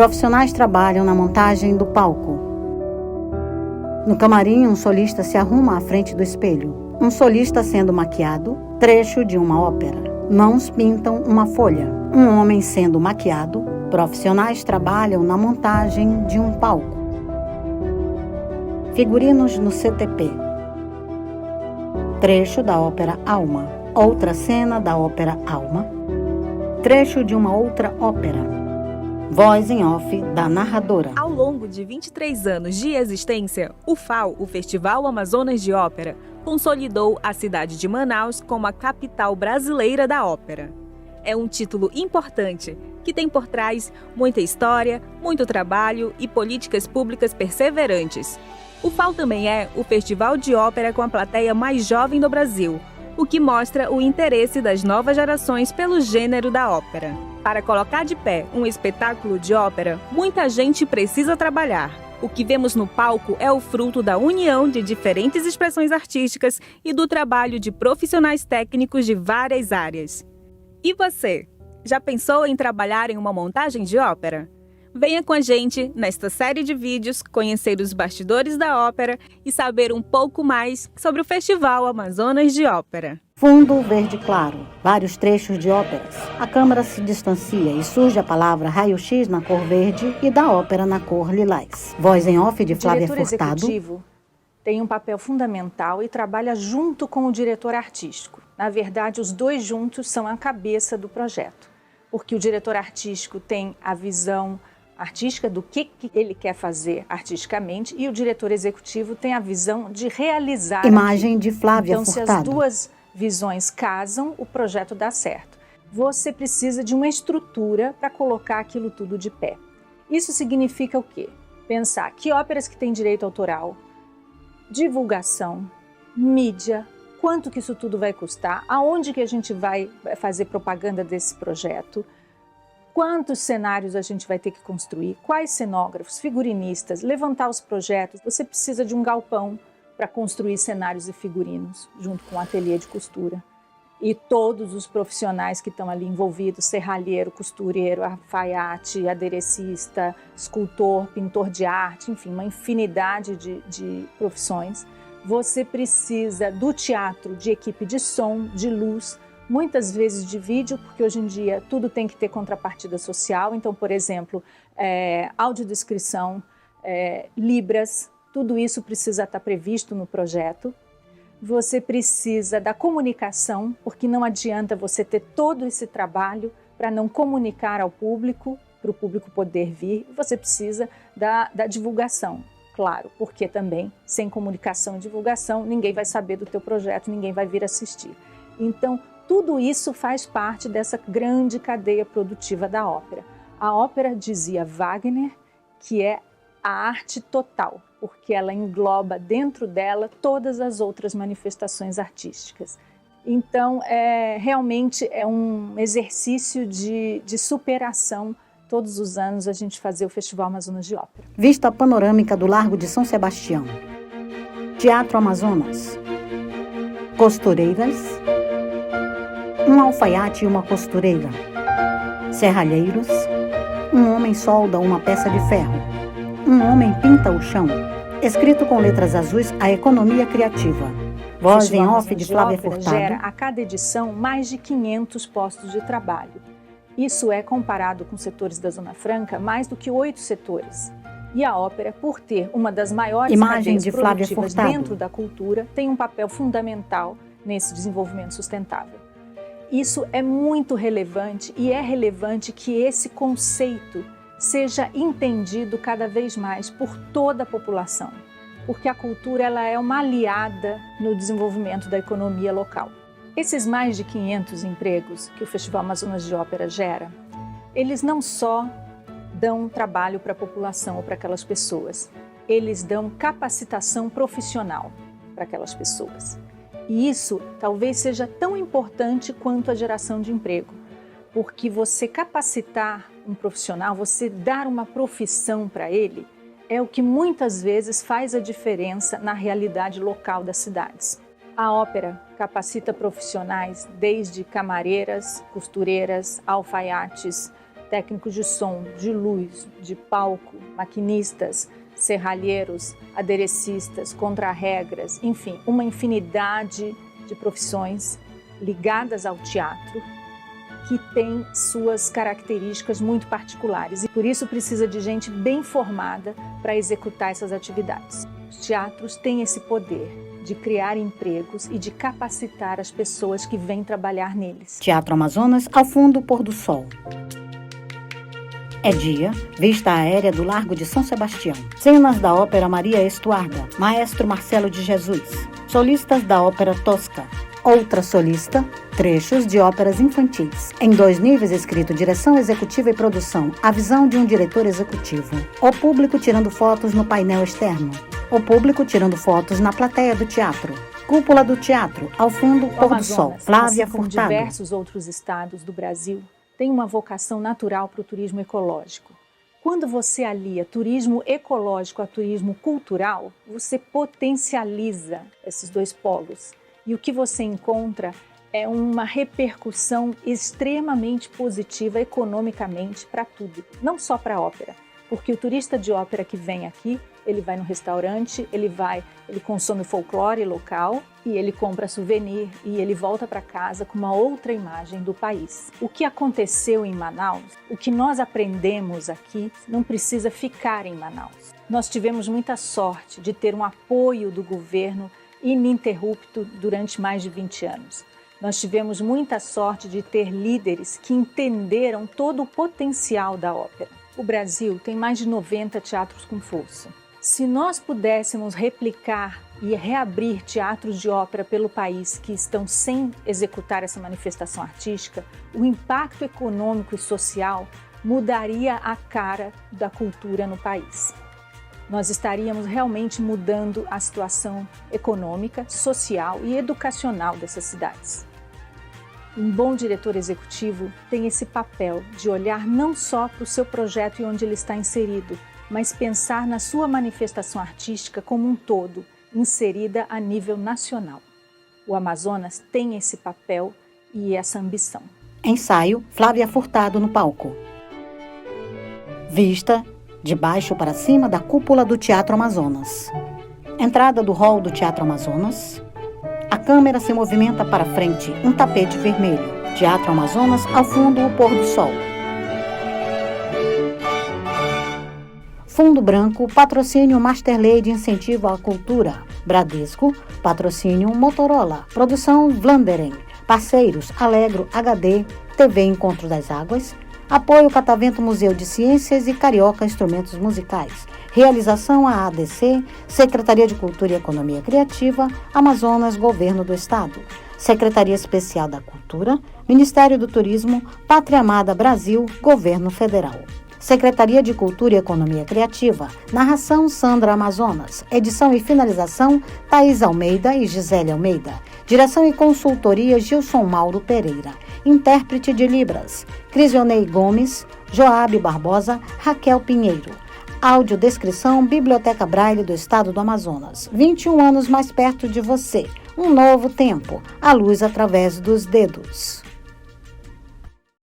Profissionais trabalham na montagem do palco. No camarim, um solista se arruma à frente do espelho. Um solista sendo maquiado, trecho de uma ópera. Mãos pintam uma folha. Um homem sendo maquiado. Profissionais trabalham na montagem de um palco. Figurinos no CTP. Trecho da ópera Alma. Outra cena da ópera Alma. Trecho de uma outra ópera. Voz em off da narradora. Ao longo de 23 anos de existência, o FAO, o Festival Amazonas de Ópera, consolidou a cidade de Manaus como a capital brasileira da ópera. É um título importante, que tem por trás muita história, muito trabalho e políticas públicas perseverantes. O FAO também é o festival de ópera com a plateia mais jovem do Brasil, o que mostra o interesse das novas gerações pelo gênero da ópera. Para colocar de pé um espetáculo de ópera, muita gente precisa trabalhar. O que vemos no palco é o fruto da união de diferentes expressões artísticas e do trabalho de profissionais técnicos de várias áreas. E você, já pensou em trabalhar em uma montagem de ópera? Venha com a gente nesta série de vídeos conhecer os bastidores da ópera e saber um pouco mais sobre o Festival Amazonas de Ópera. Fundo verde claro, vários trechos de óperas. A câmera se distancia e surge a palavra raio-x na cor verde e da ópera na cor lilás. Voz em off de Flávia Furtado. O diretor executivo tem um papel fundamental e trabalha junto com o diretor artístico. Na verdade, os dois juntos são a cabeça do projeto, porque o diretor artístico tem a visão artística do que ele quer fazer artisticamente e o diretor executivo tem a visão de realizar. Imagem de Flávia Então, Furtado. Se as duas visões casam, o projeto dá certo. Você precisa de uma estrutura para colocar aquilo tudo de pé. Isso significa o quê? Pensar que óperas que têm direito autoral, divulgação, mídia, quanto que isso tudo vai custar, aonde que a gente vai fazer propaganda desse projeto, quantos cenários a gente vai ter que construir, quais cenógrafos, figurinistas, levantar os projetos. Você precisa de um galpão para construir cenários e figurinos, junto com o ateliê de costura. E todos os profissionais que estão ali envolvidos, serralheiro, costureiro, alfaiate, aderecista, escultor, pintor de arte, enfim, uma infinidade de profissões. Você precisa do teatro, de equipe de som, de luz, muitas vezes de vídeo, porque hoje em dia tudo tem que ter contrapartida social. Então, por exemplo, audiodescrição, libras, tudo isso precisa estar previsto no projeto. Você precisa da comunicação, porque não adianta você ter todo esse trabalho para não comunicar ao público, para o público poder vir. Você precisa da divulgação, claro, porque também sem comunicação e divulgação ninguém vai saber do teu projeto, ninguém vai vir assistir. Então, tudo isso faz parte dessa grande cadeia produtiva da ópera. A ópera, dizia Wagner, que é a arte total, porque ela engloba dentro dela todas as outras manifestações artísticas. Então, realmente é um exercício de superação. Todos os anos a gente fazer o Festival Amazonas de Ópera. Vista panorâmica do Largo de São Sebastião. Teatro Amazonas. Costureiras. Um alfaiate e uma costureira. Serralheiros. Um homem solda uma peça de ferro. Um homem pinta o chão. Escrito com letras azuis, a economia criativa. Voz em off de Flávia Furtado. Gera a cada edição mais de 500 postos de trabalho. Isso é, comparado com setores da Zona Franca, mais do que 8 setores. E a ópera, por ter uma das maiores cadeias produtivas dentro da cultura, tem um papel fundamental nesse desenvolvimento sustentável. Isso é muito relevante e é relevante que esse conceito seja entendido cada vez mais por toda a população, porque a cultura ela é uma aliada no desenvolvimento da economia local. Esses mais de 500 empregos que o Festival Amazonas de Ópera gera, eles não só dão trabalho para a população ou para aquelas pessoas, eles dão capacitação profissional para aquelas pessoas. E isso talvez seja tão importante quanto a geração de emprego, porque você capacitar um profissional, você dar uma profissão para ele, é o que muitas vezes faz a diferença na realidade local das cidades. A ópera capacita profissionais desde camareiras, costureiras, alfaiates, técnicos de som, de luz, de palco, maquinistas, serralheiros, aderecistas, contrarregras, enfim, uma infinidade de profissões ligadas ao teatro que tem suas características muito particulares e por isso precisa de gente bem formada para executar essas atividades. Os teatros têm esse poder de criar empregos e de capacitar as pessoas que vêm trabalhar neles. Teatro Amazonas, ao fundo, pôr do sol. É dia, vista aérea do Largo de São Sebastião. Cenas da ópera Maria Estuarda, Maestro Marcelo de Jesus. Solistas da ópera Tosca. Outra solista, trechos de óperas infantis. Em 2 níveis escrito direção executiva e produção, a visão de um diretor executivo. O público tirando fotos no painel externo. O público tirando fotos na plateia do teatro. Cúpula do teatro, ao fundo, pôr do sol. Flávia assim como Furtado. Diversos outros estados do Brasil têm uma vocação natural para o turismo ecológico. Quando você alia turismo ecológico a turismo cultural, você potencializa esses 2 polos. E o que você encontra é uma repercussão extremamente positiva economicamente para tudo, não só para a ópera. Porque o turista de ópera que vem aqui, ele vai no restaurante, ele consome folclore local e ele compra souvenir e ele volta para casa com uma outra imagem do país. O que aconteceu em Manaus, o que nós aprendemos aqui, não precisa ficar em Manaus. Nós tivemos muita sorte de ter um apoio do governo ininterrupto durante mais de 20 anos. Nós tivemos muita sorte de ter líderes que entenderam todo o potencial da ópera. O Brasil tem mais de 90 teatros com força. Se nós pudéssemos replicar e reabrir teatros de ópera pelo país que estão sem executar essa manifestação artística, o impacto econômico e social mudaria a cara da cultura no país. Nós estaríamos realmente mudando a situação econômica, social e educacional dessas cidades. Um bom diretor executivo tem esse papel de olhar não só para o seu projeto e onde ele está inserido, mas pensar na sua manifestação artística como um todo, inserida a nível nacional. O Amazonas tem esse papel e essa ambição. Ensaio, Flávia Furtado no palco. Vista de baixo para cima da cúpula do Teatro Amazonas. Entrada do hall do Teatro Amazonas. A câmera se movimenta para frente, um tapete vermelho. Teatro Amazonas, ao fundo, o pôr do sol. Fundo branco, patrocínio Masterlei de incentivo à cultura. Bradesco, patrocínio Motorola. Produção Vlanderen. Parceiros Alegro HD, TV Encontro das Águas. Apoio Catavento Museu de Ciências e Carioca Instrumentos Musicais. Realização a ADC, Secretaria de Cultura e Economia Criativa, Amazonas, Governo do Estado. Secretaria Especial da Cultura, Ministério do Turismo, Pátria Amada Brasil, Governo Federal. Secretaria de Cultura e Economia Criativa, narração Sandra Amazonas, edição e finalização Thaís Almeida e Gisele Almeida, direção e consultoria Gilson Mauro Pereira, intérprete de Libras, Crisionei Gomes, Joabe Barbosa, Raquel Pinheiro. Audiodescrição Biblioteca Braille do Estado do Amazonas, 21 anos mais perto de você, um novo tempo, a luz através dos dedos.